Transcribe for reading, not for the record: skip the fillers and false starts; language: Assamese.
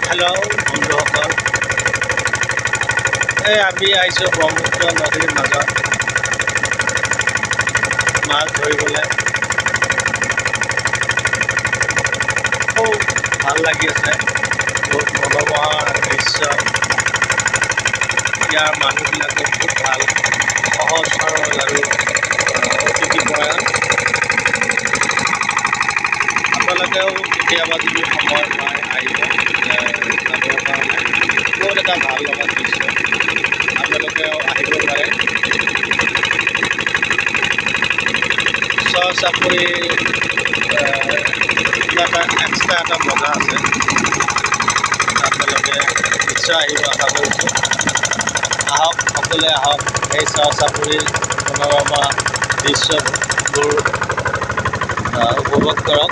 হেল্ল' বন্ধুসকল, আমি আহিছোঁ ব্ৰহ্মপুত্ৰ নদীৰ মাজত মাছ ধৰিবলৈ। খুব ভাল লাগি আছে, বহুত মনোমোহা দৃশ্য। ইয়াৰ মানুহবিলাকো বহুত ভাল, সহজ সৰল আৰু অতিথিপৰায়ণ। আপোনালোকেও কেতিয়াবা যদি সময় পায় আহিব চাবৰ কাৰণে। বহুত এটা ভাল লগা দৃশ্য, আপোনালোকেও আহিব পাৰে। চাপৰি কিবা এটা এক্সট্ৰা এটা মজা আছে, আপোনালোকে নিশ্চয় আহিব আশা কৰিছোঁ। আহক, সকলোৱে আহক, এই চাপৰিৰ মনোৰমা দৃশ্যবোৰ উপভোগ কৰক।